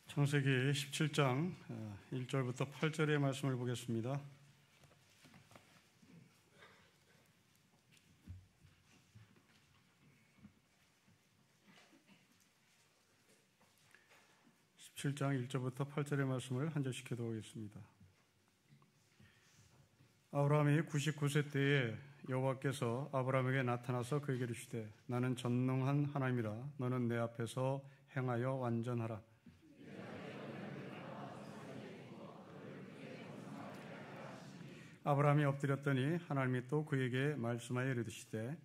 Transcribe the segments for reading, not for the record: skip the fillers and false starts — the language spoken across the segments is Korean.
창세기 17장 1절부터 8절의 말씀을 보겠습니다. (17장) 1절부터 8절의 말씀을 한 절씩 교독하겠습니다. 아브라함이 99세 때에 여호와께서 아브라함에게 나타나서 그에게 이르시되 나는 전능한 하나님이라 너는 내 앞에서 행하여 완전하라. 아브라함이 엎드렸더니 하나님이 또 그에게 말씀하여 이르시되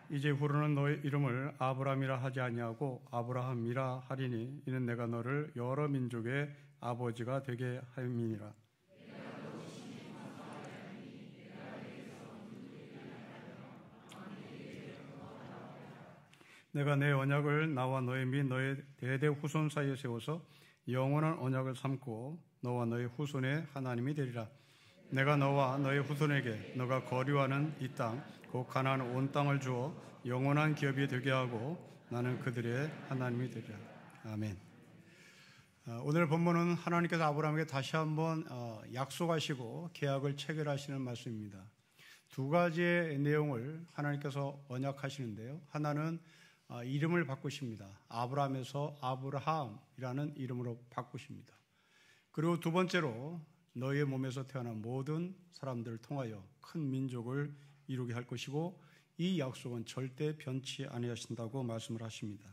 이제 후로는 너의 이름을 아브라함이라 하지 아니하고 아브라함이라 하리니 이는 내가 너를 여러 민족의 아버지가 되게 하였음이니라. 내가 내 언약을 나와 너의 및 너의 대대 후손 사이에 세워서 영원한 언약을 삼고 너와 너의 후손의 하나님이 되리라. 내가 너와 너의 후손에게 너가 거류하는 이 땅 곧 가나안 온 땅을 주어 영원한 기업이 되게 하고 나는 그들의 하나님이 되리라. 아멘. 오늘 본문은 하나님께서 아브라함에게 다시 한번 약속하시고 계약을 체결하시는 말씀입니다. 두 가지의 내용을 하나님께서 언약하시는데요. 하나는 이름을 바꾸십니다. 아브라함에서 아브라함이라는 이름으로 바꾸십니다. 그리고 두 번째로 너의 몸에서 태어난 모든 사람들을 통하여 큰 민족을 이루게 할 것이고 이 약속은 절대 변치 아니하신다고 말씀을 하십니다.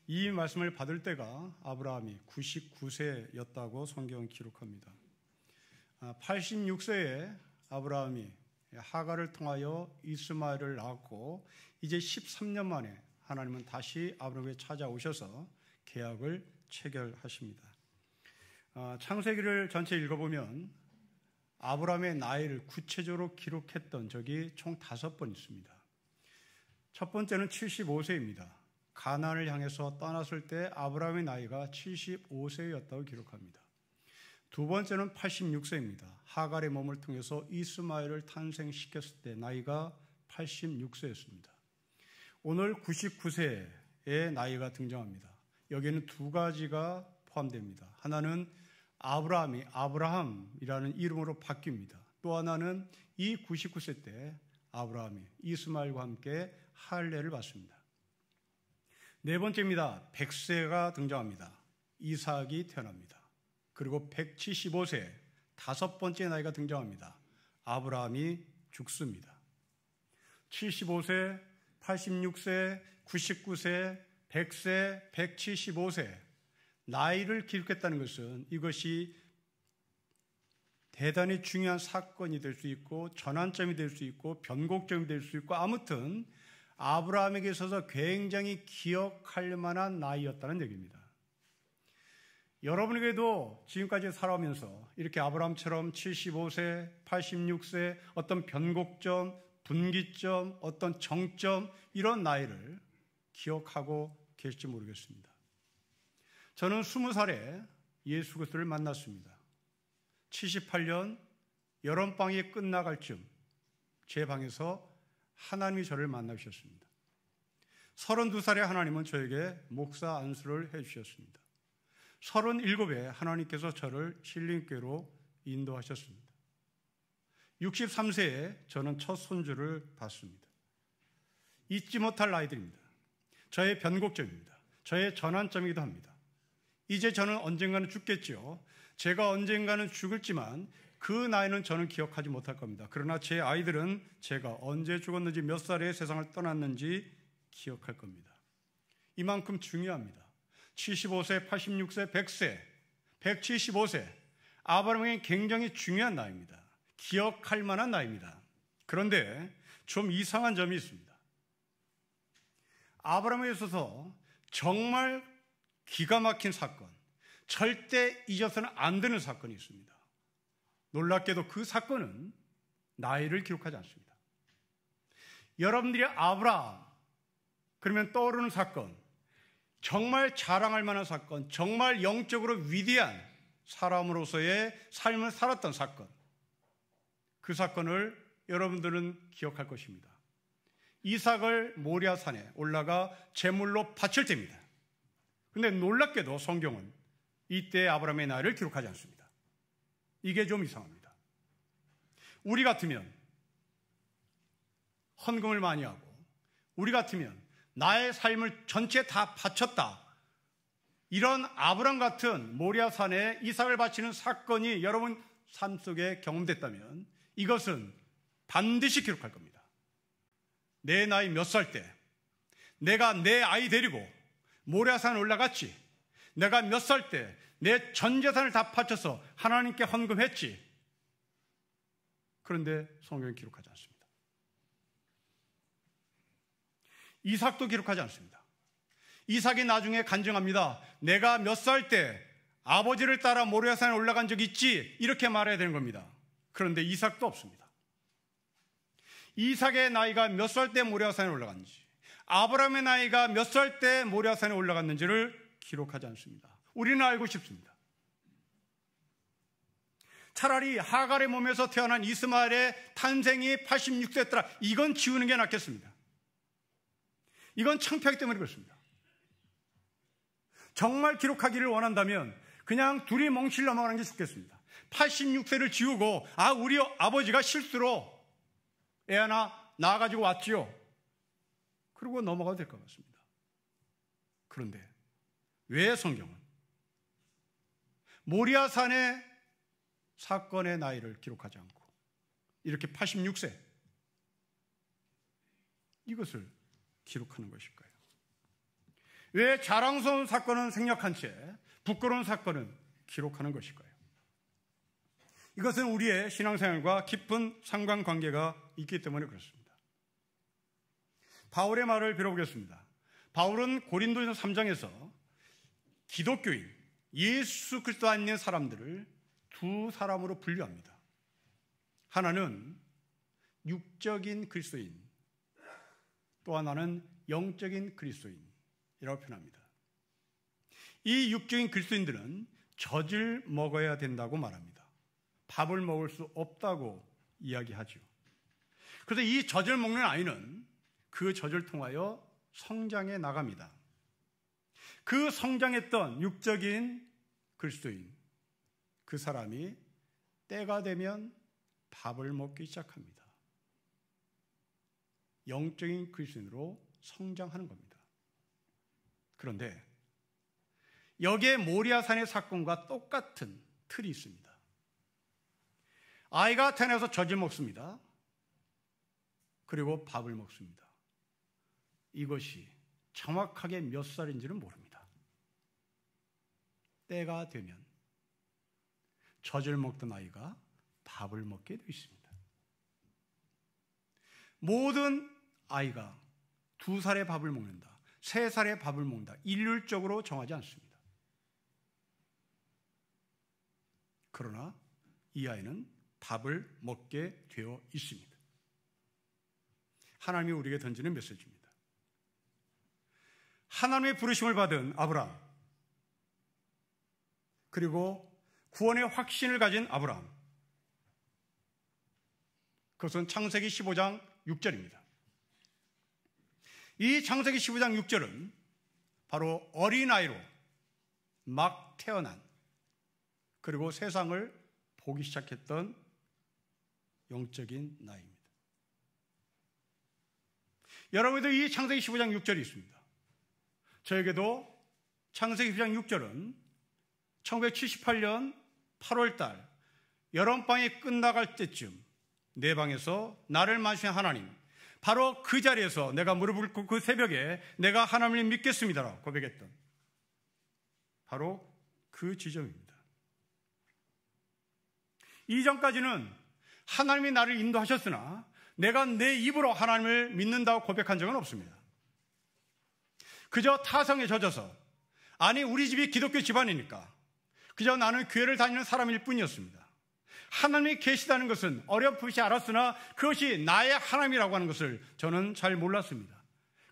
이 말씀을 받을 때가 아브라함이 99세였다고 성경은 기록합니다. 86세에 아브라함이 하갈을 통하여 이스마엘을 낳았고 이제 13년 만에 하나님은 다시 아브라함에게 찾아오셔서 계약을 체결하십니다. 창세기를 전체 읽어보면 아브라함의 나이를 구체적으로 기록했던 적이 총 5번 있습니다. 첫 번째는 75세입니다. 가나안을 향해서 떠났을 때 아브라함의 나이가 75세였다고 기록합니다. 두 번째는 86세입니다. 하갈의 몸을 통해서 이스마엘을 탄생시켰을 때 나이가 86세였습니다. 오늘 99세의 나이가 등장합니다. 여기에는 두 가지가 포함됩니다. 하나는 아브라함이 아브라함이라는 이름으로 바뀝니다. 또 하나는 이 99세 때 아브라함이 이스마엘과 함께 할례를 받습니다. 네 번째입니다. 100세가 등장합니다. 이삭이 태어납니다. 그리고 175세, 다섯 번째 나이가 등장합니다. 아브라함이 죽습니다. 75세, 86세, 99세, 100세, 175세 나이를 기록했다는 것은 이것이 대단히 중요한 사건이 될 수 있고 전환점이 될 수 있고 변곡점이 될 수 있고 아무튼 아브라함에게 있어서 굉장히 기억할 만한 나이였다는 얘기입니다. 여러분에게도 지금까지 살아오면서 이렇게 아브라함처럼 75세, 86세 어떤 변곡점, 분기점, 어떤 정점 이런 나이를 기억하고 계실지 모르겠습니다. 저는 20살에 예수 그리스도를 만났습니다. 78년 여름방학이 끝나갈 쯤 제 방에서 하나님이 저를 만나주셨습니다. 32살에 하나님은 저에게 목사 안수를 해주셨습니다. 37에 하나님께서 저를 힐링교로 인도하셨습니다. 63세에 저는 첫 손주를 받습니다. 잊지 못할 나이들입니다. 저의 변곡점입니다. 저의 전환점이기도 합니다. 이제 저는 언젠가는 죽겠죠. 제가 언젠가는 죽을지만 그 나이는 저는 기억하지 못할 겁니다. 그러나 제 아이들은 제가 언제 죽었는지 몇 살에 세상을 떠났는지 기억할 겁니다. 이만큼 중요합니다. 75세, 86세, 100세, 175세 아브라함에게 굉장히 중요한 나이입니다. 기억할 만한 나이입니다. 그런데 좀 이상한 점이 있습니다. 아브라함에 있어서 정말 기가 막힌 사건, 절대 잊어서는 안 되는 사건이 있습니다. 놀랍게도 그 사건은 나이를 기록하지 않습니다. 여러분들이 아브라함 그러면 떠오르는 사건, 정말 자랑할 만한 사건, 정말 영적으로 위대한 사람으로서의 삶을 살았던 사건, 그 사건을 여러분들은 기억할 것입니다. 이삭을 모리아산에 올라가 제물로 바칠 때입니다. 그런데 놀랍게도 성경은 이때 아브라함의 나이를 기록하지 않습니다. 이게 좀 이상합니다. 우리 같으면 헌금을 많이 하고, 우리 같으면 나의 삶을 전체 다 바쳤다, 이런 아브라함 같은 모리아산에 이삭을 바치는 사건이 여러분 삶 속에 경험됐다면 이것은 반드시 기록할 겁니다. 내 나이 몇 살 때 내가 내 아이 데리고 모리아산에 올라갔지, 내가 몇 살 때 내 전 재산을 다 바쳐서 하나님께 헌금했지. 그런데 성경은 기록하지 않습니다. 이삭도 기록하지 않습니다. 이삭이 나중에 간증합니다. 내가 몇 살 때 아버지를 따라 모리아산에 올라간 적이 있지, 이렇게 말해야 되는 겁니다. 그런데 이삭도 없습니다. 이삭의 나이가 몇 살 때 모리아산에 올라갔는지, 아브라함의 나이가 몇 살 때 모리아산에 올라갔는지를 기록하지 않습니다. 우리는 알고 싶습니다. 차라리 하갈의 몸에서 태어난 이스마엘의 탄생이 86세였더라, 이건 지우는 게 낫겠습니다. 이건 창피하기 때문에 그렇습니다. 정말 기록하기를 원한다면 그냥 둘이 멍실 넘어가는 게 좋겠습니다. 86세를 지우고, 우리 아버지가 실수로 애 하나 낳아가지고 왔지요, 그리고 넘어가도 될 것 같습니다. 그런데 왜 성경은 모리아산의 사건의 나이를 기록하지 않고 이렇게 86세 이것을 기록하는 것일까요? 왜 자랑스러운 사건은 생략한 채 부끄러운 사건은 기록하는 것일까요? 이것은 우리의 신앙생활과 깊은 상관관계가 있기 때문에 그렇습니다. 바울의 말을 빌어보겠습니다. 바울은 고린도전서 3장에서 기독교인, 예수 그리스도 안에 있는 사람들을 두 사람으로 분류합니다. 하나는 육적인 그리스도인, 또 하나는 영적인 그리스도인이라고 표현합니다. 이 육적인 그리스도인들은 젖을 먹어야 된다고 말합니다. 밥을 먹을 수 없다고 이야기하죠. 그래서 이 젖을 먹는 아이는 그 젖을 통하여 성장해 나갑니다. 그 성장했던 육적인 그리스도인, 그 사람이 때가 되면 밥을 먹기 시작합니다. 영적인 그리스도인으로 성장하는 겁니다. 그런데 여기에 모리아산의 사건과 똑같은 틀이 있습니다. 아이가 태어나서 젖을 먹습니다. 그리고 밥을 먹습니다. 이것이 정확하게 몇 살인지는 모릅니다. 때가 되면 젖을 먹던 아이가 밥을 먹게 되어 있습니다. 모든 아이가 2살에 밥을 먹는다, 3살에 밥을 먹는다, 일률적으로 정하지 않습니다. 그러나 이 아이는 밥을 먹게 되어 있습니다. 하나님이 우리에게 던지는 메시지입니다. 하나님의 부르심을 받은 아브라함, 그리고 구원의 확신을 가진 아브라함, 그것은 창세기 15장 6절입니다. 이 창세기 15장 6절은 바로 어린아이로 막 태어난, 그리고 세상을 보기 시작했던 영적인 나이입니다. 여러분도 이 창세기 15장 6절이 있습니다. 저에게도 창세기 15장 6절은 1978년 8월달 여름방이 끝나갈 때쯤 내 방에서 나를 만나신 하나님, 바로 그 자리에서 내가 무릎을 꿇고 그 새벽에 내가 하나님을 믿겠습니다라고 고백했던 바로 그 지점입니다. 이전까지는 하나님이 나를 인도하셨으나 내가 내 입으로 하나님을 믿는다고 고백한 적은 없습니다. 그저 타성에 젖어서, 우리 집이 기독교 집안이니까 그저 나는 교회를 다니는 사람일 뿐이었습니다. 하나님이 계시다는 것은 어렴풋이 알았으나 그것이 나의 하나님이라고 하는 것을 저는 잘 몰랐습니다.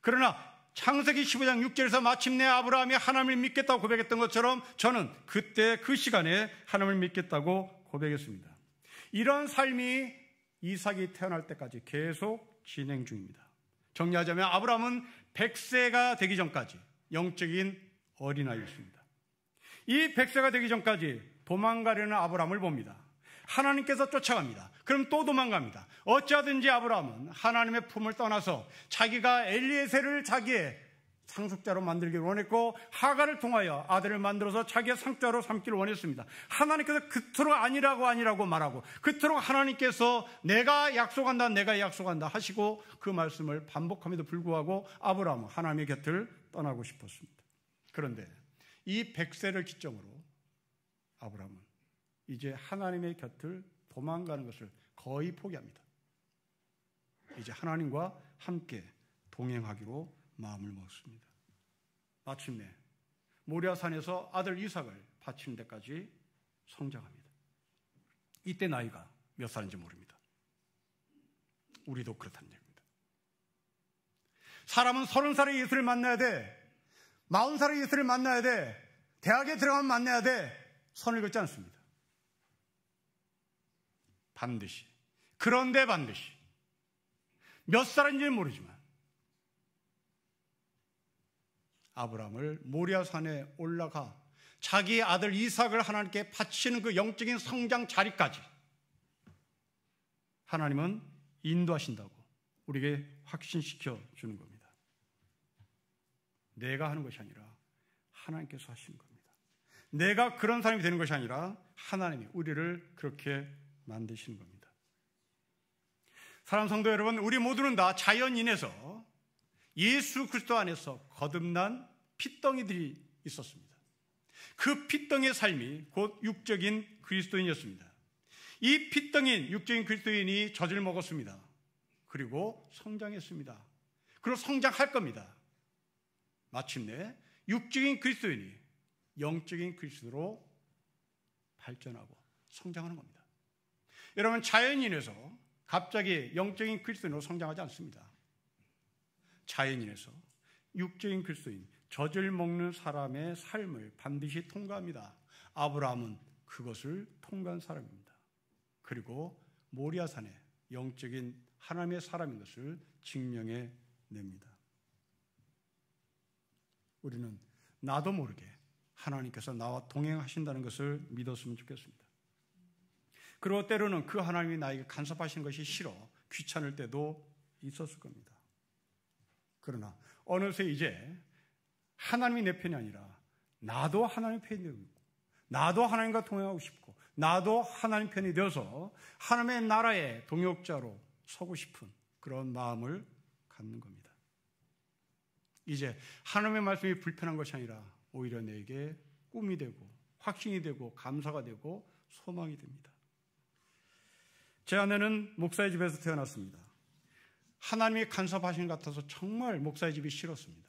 그러나 창세기 15장 6절에서 마침내 아브라함이 하나님을 믿겠다고 고백했던 것처럼 저는 그때 그 시간에 하나님을 믿겠다고 고백했습니다. 이런 삶이 이삭이 태어날 때까지 계속 진행 중입니다. 정리하자면 아브라함은 100세가 되기 전까지 영적인 어린아이였습니다. 이 100세가 되기 전까지 도망가려는 아브라함을 봅니다. 하나님께서 쫓아갑니다. 그럼 또 도망갑니다. 어찌하든지 아브라함은 하나님의 품을 떠나서 자기가 엘리에셀을 자기의 상속자로 만들기를 원했고 하갈을 통하여 아들을 만들어서 자기의 상속자로 삼기를 원했습니다. 하나님께서 그토록 아니라고 말하고 그토록 하나님께서 내가 약속한다 하시고 그 말씀을 반복함에도 불구하고 아브라함은 하나님의 곁을 떠나고 싶었습니다. 그런데 이 100세를 기점으로 아브라함은 이제 하나님의 곁을 도망가는 것을 거의 포기합니다. 이제 하나님과 함께 동행하기로 마음을 먹습니다. 마침내 모리아산에서 아들 이삭을 바치는 데까지 성장합니다. 이때 나이가 몇 살인지 모릅니다. 우리도 그렇다는 얘기입니다. 사람은 30살에 예수를 만나야 돼. 40살에 예수를 만나야 돼. 대학에 들어가면 만나야 돼. 선을 긋지 않습니다. 반드시. 그런데 반드시. 몇 살인지는 모르지만 아브라함을 모리아산에 올라가 자기 아들 이삭을 하나님께 바치는 그 영적인 성장 자리까지 하나님은 인도하신다고 우리에게 확신시켜 주는 겁니다. 내가 하는 것이 아니라 하나님께서 하시는 겁니다. 내가 그런 사람이 되는 것이 아니라 하나님이 우리를 그렇게 만드시는 겁니다. 사랑하는 성도 여러분, 우리 모두는 다 자연인에서 예수 그리스도 안에서 거듭난 핏덩이들이 있었습니다. 그 핏덩이의 삶이 곧 육적인 그리스도인이었습니다. 이 핏덩이인 육적인 그리스도인이 젖을 먹었습니다. 그리고 성장했습니다. 그리고 성장할 겁니다. 마침내 육적인 그리스도인이 영적인 그리스도로 발전하고 성장하는 겁니다. 여러분, 자연인에서 갑자기 영적인 그리스도인으로 성장하지 않습니다. 자연인에서 육적인 그리스도인, 젖을 먹는 사람의 삶을 반드시 통과합니다. 아브라함은 그것을 통과한 사람입니다. 그리고 모리아산에 영적인 하나님의 사람인 것을 증명해 냅니다. 우리는 나도 모르게 하나님께서 나와 동행하신다는 것을 믿었으면 좋겠습니다. 그리고 때로는 그 하나님이 나에게 간섭하시는 것이 싫어 귀찮을 때도 있었을 겁니다. 그러나 어느새 이제 하나님이 내 편이 아니라 나도 하나님 편이 되고 있고 나도 하나님과 동행하고 싶고 나도 하나님 편이 되어서 하나님의 나라의 동역자로 서고 싶은 그런 마음을 갖는 겁니다. 이제 하나님의 말씀이 불편한 것이 아니라 오히려 내게 꿈이 되고 확신이 되고 감사가 되고 소망이 됩니다. 제 아내는 목사의 집에서 태어났습니다. 하나님이 간섭하신 것 같아서 정말 목사의 집이 싫었습니다.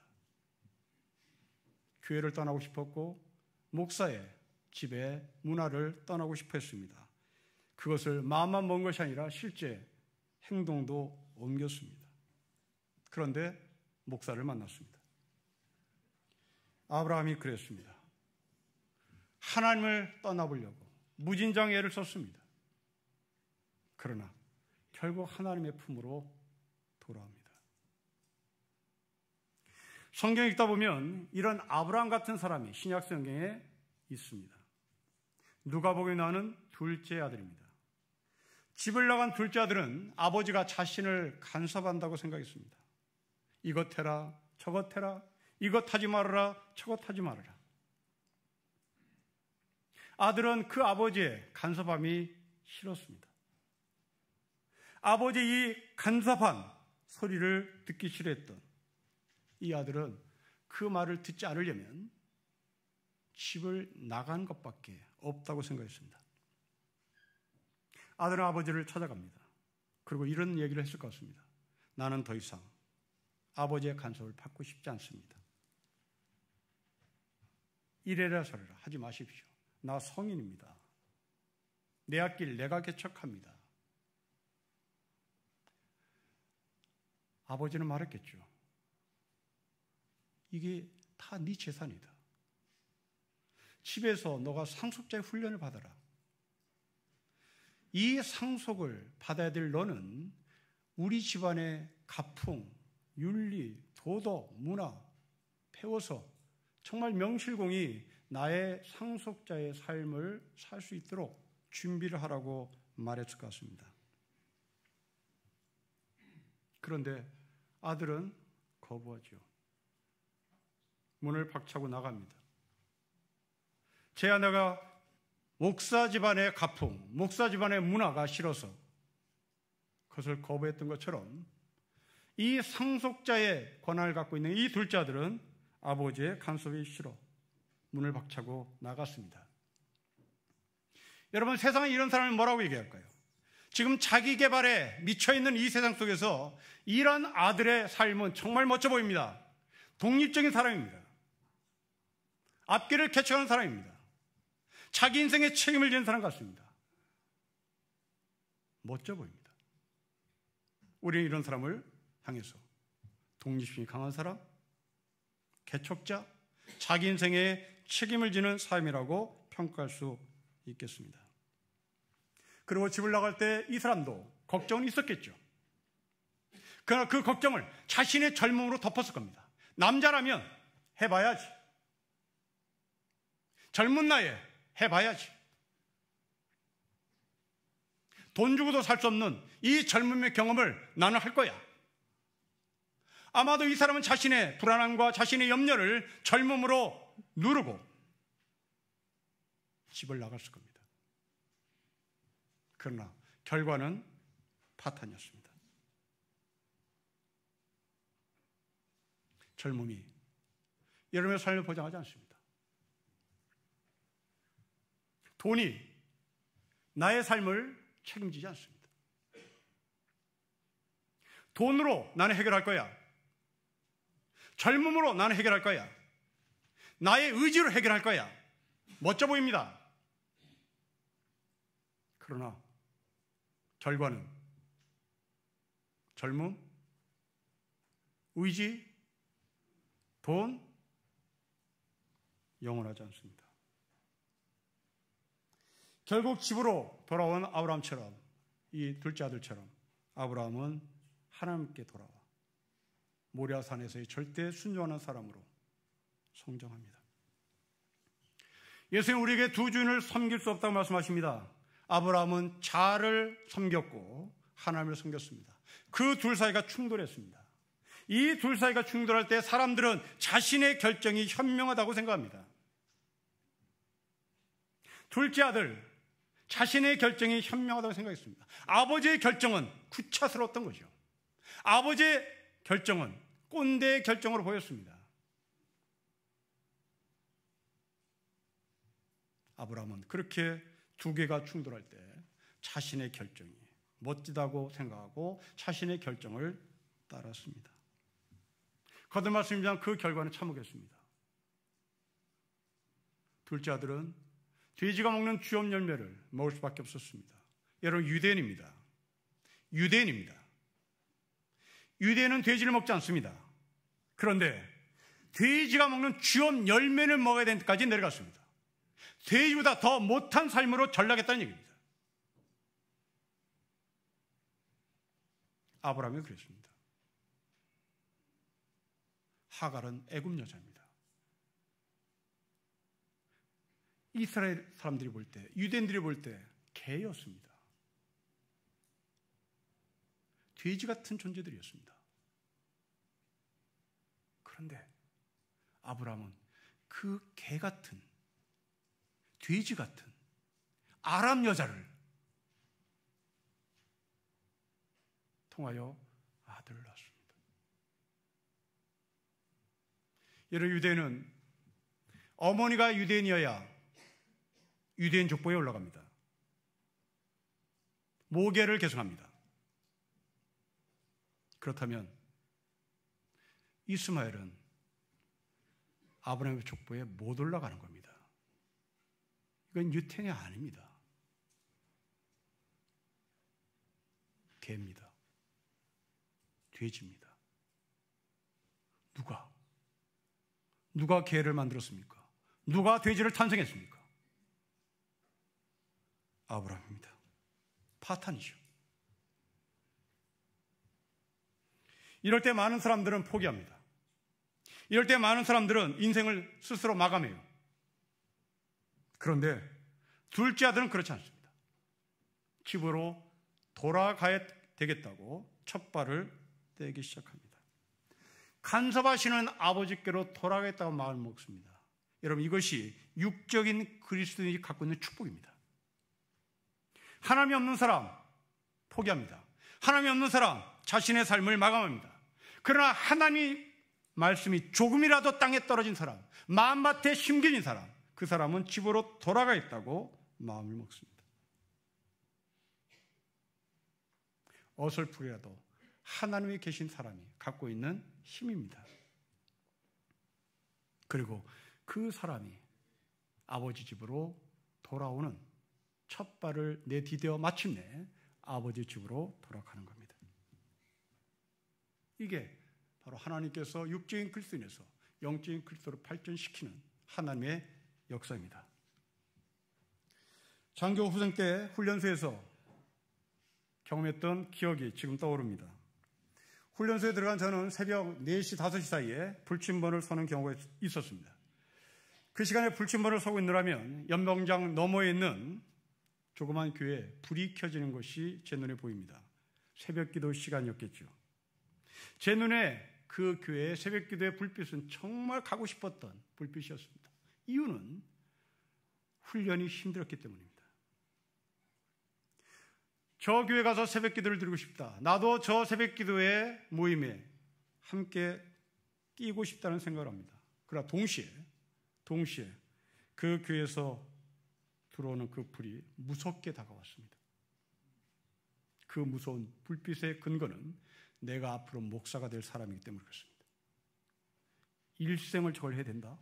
교회를 떠나고 싶었고 목사의 집의 문화를 떠나고 싶어 했습니다. 그것을 마음만 먹은 것이 아니라 실제 행동도 옮겼습니다. 그런데 목사를 만났습니다. 아브라함이 그랬습니다. 하나님을 떠나보려고 무진장 애를 썼습니다. 그러나 결국 하나님의 품으로 돌아옵니다. 성경 읽다 보면 이런 아브라함 같은 사람이 신약 성경에 있습니다. 누가복음에 나오는 둘째 아들입니다. 집을 나간 둘째 아들은 아버지가 자신을 간섭한다고 생각했습니다. 이것 해라, 저것 해라, 이것 하지 말아라, 저것 하지 말아라. 아들은 그 아버지의 간섭함이 싫었습니다. 아버지의 이 간섭한 소리를 듣기 싫어했던 이 아들은 그 말을 듣지 않으려면 집을 나간 것밖에 없다고 생각했습니다. 아들은 아버지를 찾아갑니다. 그리고 이런 얘기를 했을 것 같습니다. 나는 더 이상 아버지의 간섭을 받고 싶지 않습니다. 이래라 저래라 하지 마십시오. 나 성인입니다. 내 앞길 내가 개척합니다. 아버지는 말했겠죠. 이게 다 네 재산이다. 집에서 너가 상속자의 훈련을 받아라. 이 상속을 받아야 될 너는 우리 집안의 가풍, 윤리, 도덕, 문화 배워서 정말 명실공히 나의 상속자의 삶을 살 수 있도록 준비를 하라고 말했을 것 같습니다. 그런데 아들은 거부하죠. 문을 박차고 나갑니다. 제 아내가 목사 집안의 가풍, 목사 집안의 문화가 싫어서 그것을 거부했던 것처럼 이 상속자의 권한을 갖고 있는 이 둘째 아들은 아버지의 간섭이 싫어 문을 박차고 나갔습니다. 여러분, 세상에 이런 사람을 뭐라고 얘기할까요? 지금 자기 개발에 미쳐있는 이 세상 속에서 이런 아들의 삶은 정말 멋져 보입니다. 독립적인 사람입니다. 앞길을 개척하는 사람입니다. 자기 인생에 책임을 지는 사람 같습니다. 멋져 보입니다. 우리는 이런 사람을 향해서 독립심이 강한 사람, 개척자, 자기 인생에 책임을 지는 삶이라고 평가할 수 있겠습니다. 그리고 집을 나갈 때 이 사람도 걱정은 있었겠죠. 그러나 그 걱정을 자신의 젊음으로 덮었을 겁니다. 남자라면 해봐야지. 젊은 나이에 해봐야지. 돈 주고도 살 수 없는 이 젊음의 경험을 나는 할 거야. 아마도 이 사람은 자신의 불안함과 자신의 염려를 젊음으로 누르고 집을 나갔을 겁니다. 그러나 결과는 파탄이었습니다. 젊음이 여러분의 삶을 보장하지 않습니다. 돈이 나의 삶을 책임지지 않습니다. 돈으로 나는 해결할 거야. 젊음으로 나는 해결할 거야. 나의 의지로 해결할 거야. 멋져 보입니다. 그러나 결과는 젊음, 의지, 돈, 영원하지 않습니다. 결국 집으로 돌아온 아브라함처럼, 이 둘째 아들처럼 아브라함은 하나님께 돌아와 모리아산에서의 절대 순종하는 사람으로 성장합니다. 예수님 우리에게 두 주인을 섬길 수 없다고 말씀하십니다. 아브라함은 자를 섬겼고 하나님을 섬겼습니다. 그 둘 사이가 충돌했습니다. 이 둘 사이가 충돌할 때 사람들은 자신의 결정이 현명하다고 생각합니다. 둘째 아들, 자신의 결정이 현명하다고 생각했습니다. 아버지의 결정은 구차스러웠던 거죠. 아버지의 결정은 꼰대의 결정으로 보였습니다. 아브라함은 그렇게 두 개가 충돌할 때 자신의 결정이 멋지다고 생각하고 자신의 결정을 따랐습니다. 거듭 말씀드리면 그 결과는 참혹했습니다. 둘째 아들은 돼지가 먹는 주염 열매를 먹을 수밖에 없었습니다. 여러분, 유대인입니다. 유대인은 돼지를 먹지 않습니다. 그런데 돼지가 먹는 주염 열매를 먹어야 되는 데까지 내려갔습니다. 돼지보다 더 못한 삶으로 전락했다는 얘기입니다. 아브라함이 그랬습니다. 하갈은 애굽 여자입니다. 이스라엘 사람들이 볼 때, 유대인들이 볼 때 개였습니다. 돼지 같은 존재들이었습니다. 그런데 아브라함은 그 개 같은, 돼지 같은 아람 여자를 통하여 아들을 낳았습니다. 여러분, 유대인은 어머니가 유대인이어야 유대인 족보에 올라갑니다. 모계를 계승합니다. 그렇다면 이스마엘은 아브라함의 족보에 못 올라가는 겁니다. 이건 유태인이 아닙니다. 개입니다. 돼지입니다. 누가 개를 만들었습니까? 누가 돼지를 탄생했습니까? 아브라함입니다. 파탄이죠. 이럴 때 많은 사람들은 포기합니다. 이럴 때 많은 사람들은 인생을 스스로 마감해요. 그런데 둘째 아들은 그렇지 않습니다. 집으로 돌아가야 되겠다고 첫 발을 떼기 시작합니다. 간섭하시는 아버지께로 돌아가겠다고 마음을 먹습니다. 여러분, 이것이 육적인 그리스도인이 갖고 있는 축복입니다. 하나님이 없는 사람 포기합니다. 하나님이 없는 사람 자신의 삶을 마감합니다. 그러나 하나님 말씀이 조금이라도 땅에 떨어진 사람, 마음밭에 심겨진 사람, 그 사람은 집으로 돌아가겠다고 마음을 먹습니다. 어설프게라도 하나님이 계신 사람이 갖고 있는 힘입니다. 그리고 그 사람이 아버지 집으로 돌아오는 첫 발을 내디뎌 마침내 아버지 집으로 돌아가는 겁니다. 이게 바로 하나님께서 육적인 그리스도인에서 영적인 그리스도로 발전시키는 하나님의 역사입니다. 장교 후생 때 훈련소에서 경험했던 기억이 지금 떠오릅니다. 훈련소에 들어간 저는 새벽 4시, 5시 사이에 불침번을 서는 경우가 있었습니다. 그 시간에 불침번을 서고 있느라면 연병장 너머에 있는 조그만 교회에 불이 켜지는 것이 제 눈에 보입니다. 새벽 기도 시간이었겠죠. 제 눈에 그 교회의 새벽 기도의 불빛은 정말 가고 싶었던 불빛이었습니다. 이유는 훈련이 힘들었기 때문입니다. 저 교회 가서 새벽 기도를 드리고 싶다. 나도 저 새벽 기도의 모임에 함께 끼고 싶다는 생각을 합니다. 그러나 동시에 그 교회에서 들어오는 그 불이 무섭게 다가왔습니다. 그 무서운 불빛의 근거는 내가 앞으로 목사가 될 사람이기 때문에 그렇습니다. 일생을 저걸 해야 된다?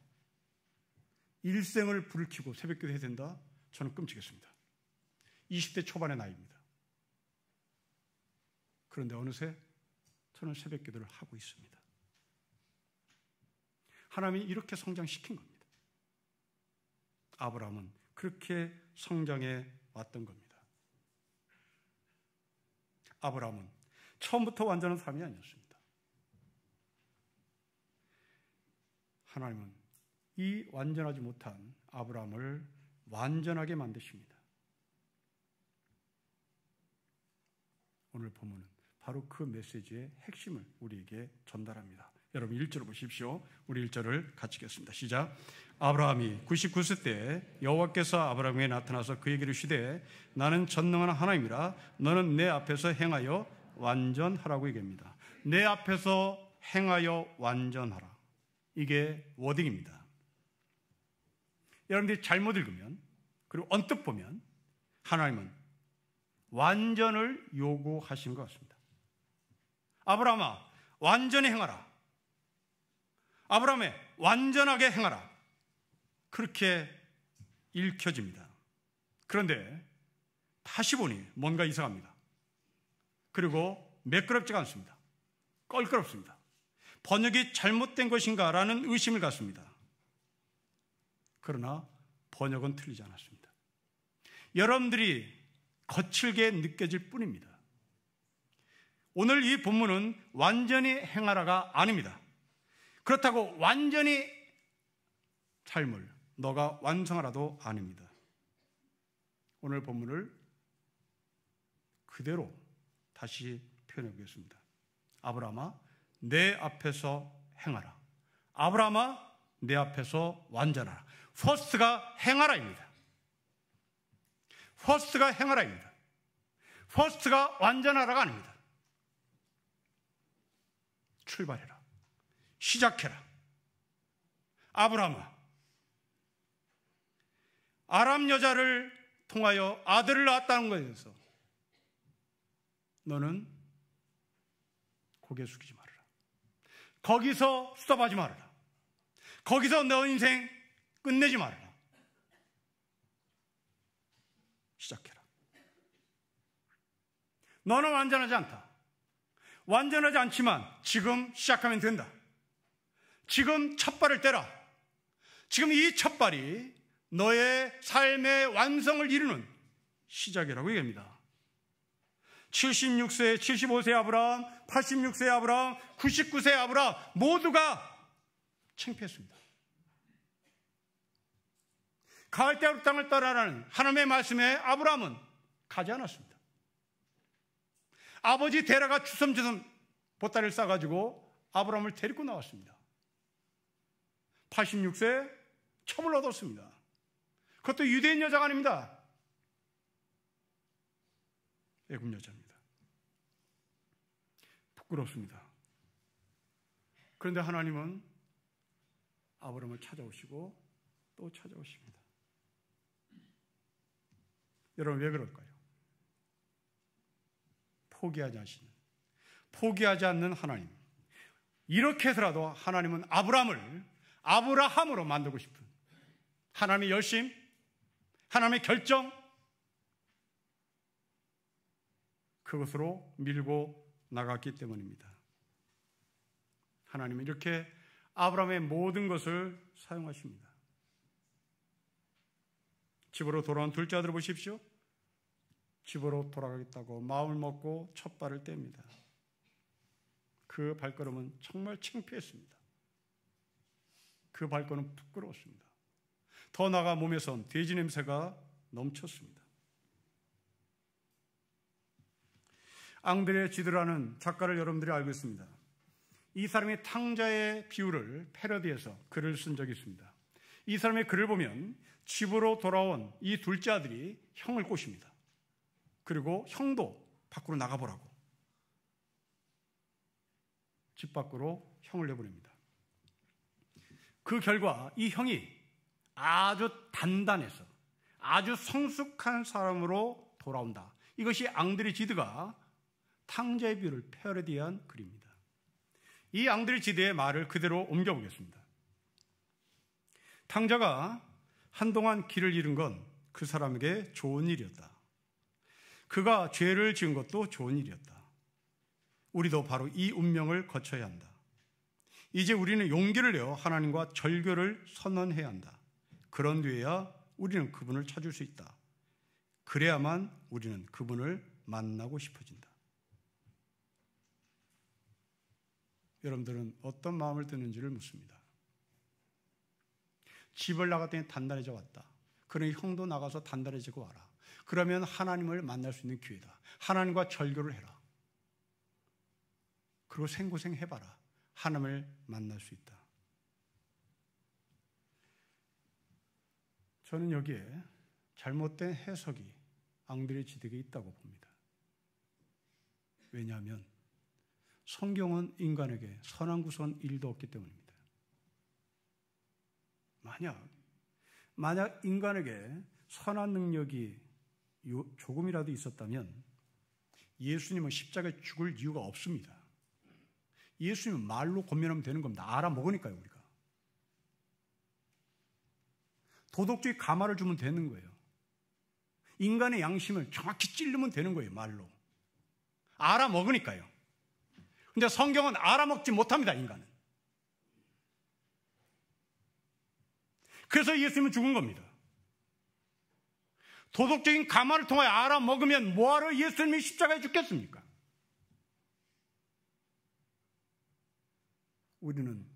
일생을 불을 켜고 새벽 기도 해야 된다? 저는 끔찍했습니다. 20대 초반의 나이입니다. 그런데 어느새 저는 새벽 기도를 하고 있습니다. 하나님이 이렇게 성장시킨 겁니다. 아브라함은 그렇게 성장해 왔던 겁니다. 아브라함은 처음부터 완전한 사람이 아니었습니다. 하나님은 이 완전하지 못한 아브라함을 완전하게 만드십니다. 오늘 본문은 바로 그 메시지의 핵심을 우리에게 전달합니다. 여러분 1절을 보십시오. 우리 1절을 같이 읽겠습니다. 시작. 아브라함이 99세 때 여호와께서 아브라함에게 나타나서 그에게 이르시되 나는 전능한 하나님이라 너는 내 앞에서 행하여 완전하라고 얘기합니다. 내 앞에서 행하여 완전하라. 이게 워딩입니다. 여러분들이 잘못 읽으면 그리고 언뜻 보면 하나님은 완전을 요구하신 것 같습니다. 아브라함아 완전히 행하라. 아브라함에 완전하게 행하라. 그렇게 읽혀집니다. 그런데 다시 보니 뭔가 이상합니다. 그리고 매끄럽지가 않습니다. 껄끄럽습니다. 번역이 잘못된 것인가라는 의심을 갖습니다. 그러나 번역은 틀리지 않았습니다. 여러분들이 거칠게 느껴질 뿐입니다. 오늘 이 본문은 완전히 행하라가 아닙니다. 그렇다고 완전히 삶을 너가 완성하라도 아닙니다. 오늘 본문을 그대로 다시 표현해 보겠습니다. 아브라함아 내 앞에서 행하라. 아브라함아 내 앞에서 완전하라. 퍼스트가 행하라입니다. 퍼스트가 행하라입니다. 퍼스트가 완전하라가 아닙니다. 출발해라. 시작해라. 아브라함아 아람 여자를 통하여 아들을 낳았다는 것에 대해서 너는 고개 숙이지 말아라. 거기서 스톱하지 말아라. 거기서 너 인생 끝내지 말아라. 시작해라. 너는 완전하지 않다. 완전하지 않지만 지금 시작하면 된다. 지금 첫 발을 떼라. 지금 이 첫 발이 너의 삶의 완성을 이루는 시작이라고 얘기합니다. 76세, 75세 아브라함, 86세 아브라함, 99세 아브라함 모두가 창피했습니다. 갈대아루 땅을 떠나라는 하나님의 말씀에 아브라함은 가지 않았습니다. 아버지 데라가 주섬주섬 보따리를 싸가지고 아브라함을 데리고 나왔습니다. 86세 첩을 얻었습니다. 그것도 유대인 여자가 아닙니다. 애굽 여자입니다. 부끄럽습니다. 그런데 하나님은 아브라함을 찾아오시고 또 찾아오십니다. 여러분, 왜 그럴까요? 포기하지 않는 하나님. 이렇게 해서라도 하나님은 아브라함을 아브라함으로 만들고 싶은 하나님의 열심, 하나님의 결정, 그것으로 밀고 나갔기 때문입니다. 하나님은 이렇게 아브라함의 모든 것을 사용하십니다. 집으로 돌아온 둘째 아들을 보십시오. 집으로 돌아가겠다고 마음을 먹고 첫 발을 뗍니다. 그 발걸음은 정말 창피했습니다. 그 발걸음은 부끄러웠습니다. 더 나아가 몸에선 돼지 냄새가 넘쳤습니다. 앙드레 지드라는 작가를 여러분들이 알고 있습니다. 이 사람이 탕자의 비유를 패러디해서 글을 쓴 적이 있습니다. 이 사람의 글을 보면 집으로 돌아온 이 둘째 아들이 형을 꼬십니다. 그리고 형도 밖으로 나가보라고 집 밖으로 형을 내보냅니다. 그 결과 이 형이 아주 단단해서 아주 성숙한 사람으로 돌아온다. 이것이 앙드레 지드가 탕자의 비유를 패러디한 글입니다. 이 앙드레 지드의 말을 그대로 옮겨보겠습니다. 탕자가 한동안 길을 잃은 건 그 사람에게 좋은 일이었다. 그가 죄를 지은 것도 좋은 일이었다. 우리도 바로 이 운명을 거쳐야 한다. 이제 우리는 용기를 내어 하나님과 절교를 선언해야 한다. 그런 뒤에야 우리는 그분을 찾을 수 있다. 그래야만 우리는 그분을 만나고 싶어진다. 여러분들은 어떤 마음을 드는지를 묻습니다. 집을 나갔더니 단단해져 왔다. 그러니 형도 나가서 단단해지고 와라. 그러면 하나님을 만날 수 있는 기회다. 하나님과 절교를 해라. 그리고 생고생 해봐라. 하나님을 만날 수 있다. 저는 여기에 잘못된 해석이 앙드레 지드에게 있다고 봅니다. 왜냐하면 성경은 인간에게 선한 구선 1도 없기 때문입니다. 만약 인간에게 선한 능력이 조금이라도 있었다면 예수님은 십자가에 죽을 이유가 없습니다. 예수님은 말로 권면하면 되는 겁니다. 알아먹으니까요, 우리가. 도덕주의 가마를 주면 되는 거예요. 인간의 양심을 정확히 찌르면 되는 거예요, 말로. 알아먹으니까요. 근데 성경은 알아먹지 못합니다, 인간은. 그래서 예수님은 죽은 겁니다. 도덕적인 가마를 통하여 알아먹으면 뭐하러 예수님이 십자가에 죽겠습니까? 우리는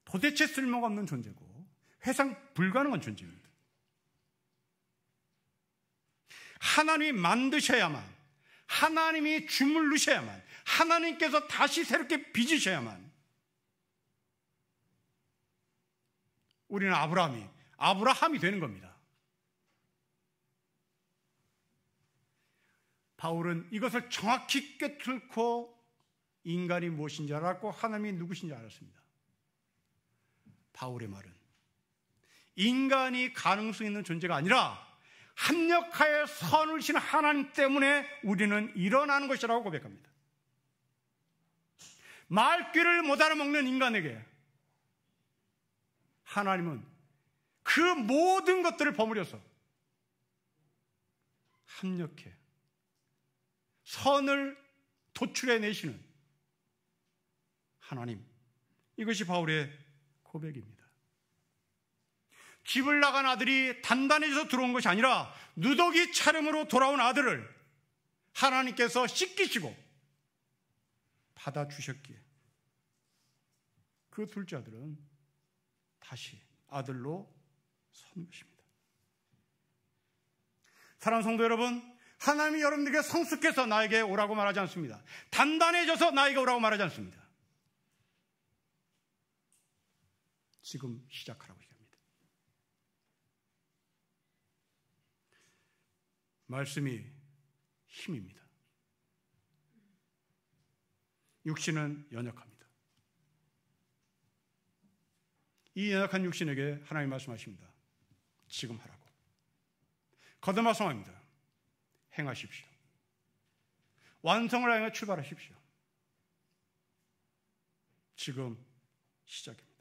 도대체 쓸모가 없는 존재고 회상 불가능한 존재입니다. 하나님이 만드셔야만, 하나님이 주물르셔야만, 하나님께서 다시 새롭게 빚으셔야만 우리는 아브라함이 되는 겁니다. 바울은 이것을 정확히 꿰뚫고 인간이 무엇인지 알았고 하나님이 누구신지 알았습니다. 바울의 말은 인간이 가능성 있는 존재가 아니라 합력하여 선을 신 하나님 때문에 우리는 일어나는 것이라고 고백합니다. 말귀를 못 알아먹는 인간에게 하나님은 그 모든 것들을 버무려서 합력해 선을 도출해내시는 하나님, 이것이 바울의 고백입니다. 집을 나간 아들이 단단해져서 들어온 것이 아니라 누더기 차림으로 돌아온 아들을 하나님께서 씻기시고 받아주셨기에 그 둘째 아들은 다시 아들로 선 것입니다. 사랑하는 성도 여러분, 하나님이 여러분들에게 성숙해서 나에게 오라고 말하지 않습니다. 단단해져서 나에게 오라고 말하지 않습니다. 지금 시작하라고 얘기합니다. 말씀이 힘입니다. 육신은 연약합니다. 이 연약한 육신에게 하나님 말씀하십니다. 지금 하라고. 거듭 말씀합니다. 행하십시오. 완성을 향해 출발하십시오. 지금 시작입니다.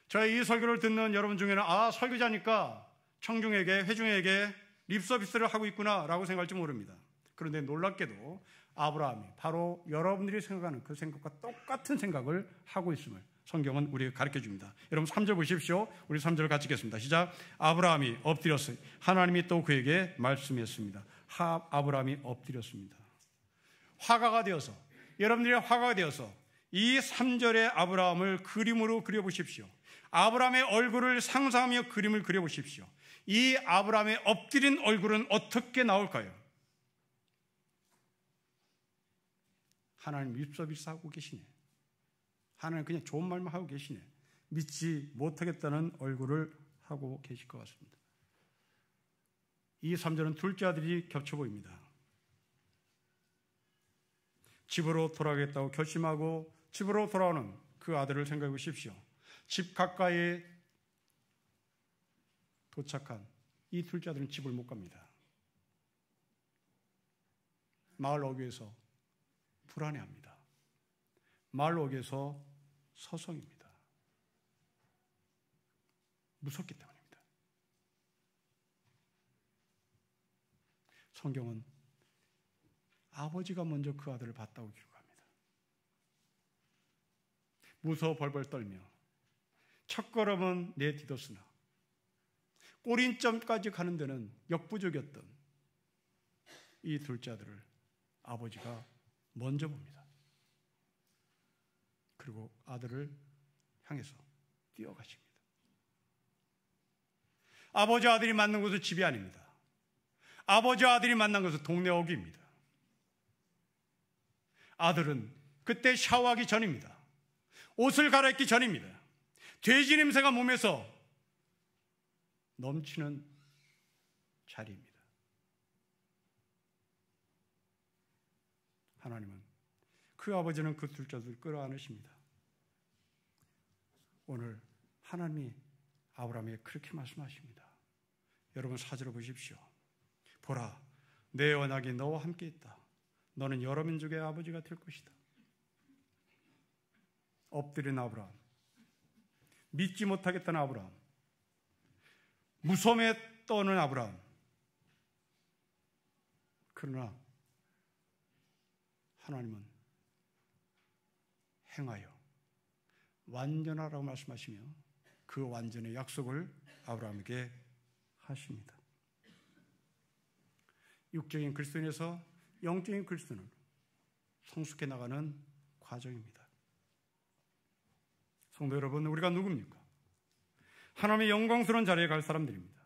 저희 이 설교를 듣는 여러분 중에는 설교자니까 청중에게, 회중에게 립서비스를 하고 있구나 라고 생각할지 모릅니다. 그런데 놀랍게도 아브라함이 바로 여러분들이 생각하는 그 생각과 똑같은 생각을 하고 있음을 성경은 우리에게 가르쳐 줍니다. 여러분 3절 보십시오. 우리 3절을 같이 읽겠습니다. 시작. 아브라함이 엎드렸어요. 하나님이 또 그에게 말씀했습니다. 아브라함이 엎드렸습니다. 화가가 되어서, 여러분들이 화가가 되어서 이 3절의 아브라함을 그림으로 그려보십시오. 아브라함의 얼굴을 상상하며 그림을 그려보십시오. 이 아브라함의 엎드린 얼굴은 어떻게 나올까요? 하나님 립서비스 하고 계시네. 하나님 그냥 좋은 말만 하고 계시네. 믿지 못하겠다는 얼굴을 하고 계실 것 같습니다. 이 3절은 둘째 아들이 겹쳐 보입니다. 집으로 돌아가겠다고 결심하고 집으로 돌아오는 그 아들을 생각해 보십시오. 집 가까이에 도착한 이 둘째 아들은 집을 못 갑니다. 마을 어귀에서 불안해합니다. 마을 어귀에서 서성입니다. 무섭기 때문입니다. 성경은 아버지가 먼저 그 아들을 봤다고 기록합니다. 무서워 벌벌 떨며 첫걸음은 내디뎠으나 꼬린점까지 가는 데는 역부족이었던 이 둘째 아들을 아버지가 먼저 봅니다. 그리고 아들을 향해서 뛰어가십니다. 아버지 아들이 만난 곳은 집이 아닙니다. 아버지 아들이 만난 것은 동네 어귀입니다. 아들은 그때 샤워하기 전입니다. 옷을 갈아입기 전입니다. 돼지 냄새가 몸에서 넘치는 자리입니다. 하나님은 그 아버지는 그 둘째 아들을 끌어안으십니다. 오늘 하나님이 아브라함에게 그렇게 말씀하십니다. 여러분 4절을 보십시오. 보라, 내 언약이 너와 함께 있다. 너는 여러 민족의 아버지가 될 것이다. 엎드린 아브라함, 믿지 못하겠다는 아브라함, 무섬에 떠는 아브라함. 그러나 하나님은 행하여 완전하라고 말씀하시며 그 완전의 약속을 아브라함에게 하십니다. 육적인 그리스도인에서 영적인 그리스도는 성숙해 나가는 과정입니다. 성도 여러분, 우리가 누굽니까? 하나님의 영광스러운 자리에 갈 사람들입니다.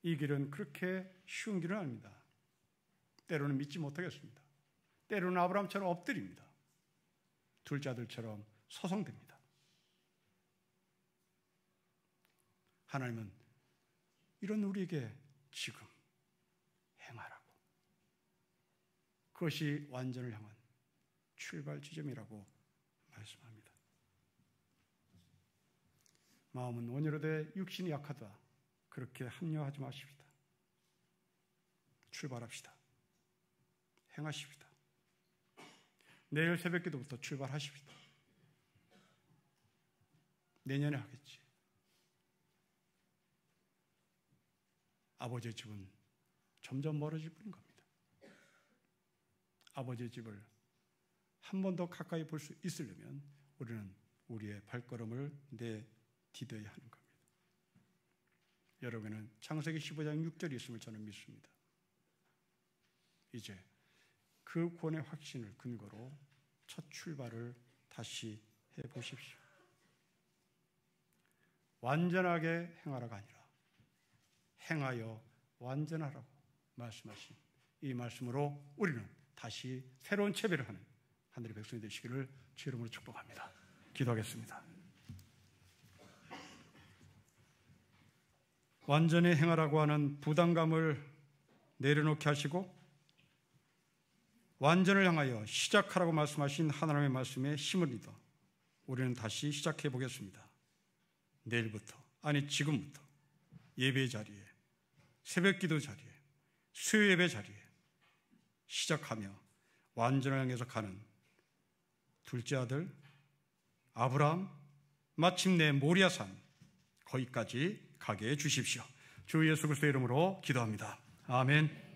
이 길은 그렇게 쉬운 길은 아닙니다. 때로는 믿지 못하겠습니다. 때로는 아브라함처럼 엎드립니다. 둘째 아들처럼 서성됩니다. 하나님은 이런 우리에게 지금 행하라고, 그것이 완전을 향한 출발 지점이라고 말씀합니다. 마음은 온유로되 육신이 약하다, 그렇게 합리화하지 마십시다. 출발합시다. 행하십시다. 내일 새벽기도부터 출발하십시다. 내년에 하겠지. 아버지의 집은 점점 멀어질 뿐인 겁니다. 아버지의 집을 한 번 더 가까이 볼 수 있으려면 우리는 우리의 발걸음을 내디뎌야 하는 겁니다. 여러분은 창세기 15장 6절이 있음을 저는 믿습니다. 이제 그 구원의 확신을 근거로 첫 출발을 다시 해보십시오. 완전하게 행하라가 아니라 행하여 완전하라고 말씀하신 이 말씀으로 우리는 다시 새로운 채비를 하는 하늘의 백성이 되시기를 주 이름으로 축복합니다. 기도하겠습니다. 완전히 행하라고 하는 부담감을 내려놓게 하시고 완전을 향하여 시작하라고 말씀하신 하나님의 말씀에 힘을 얻어 우리는 다시 시작해 보겠습니다. 내일부터, 아니 지금부터 예배 자리에, 새벽 기도 자리에, 수요 예배 자리에 시작하며 완전을 향해서 가는 둘째 아들 아브라함, 마침내 모리아산 거기까지 가게 해 주십시오. 주 예수 그리스도의 이름으로 기도합니다. 아멘.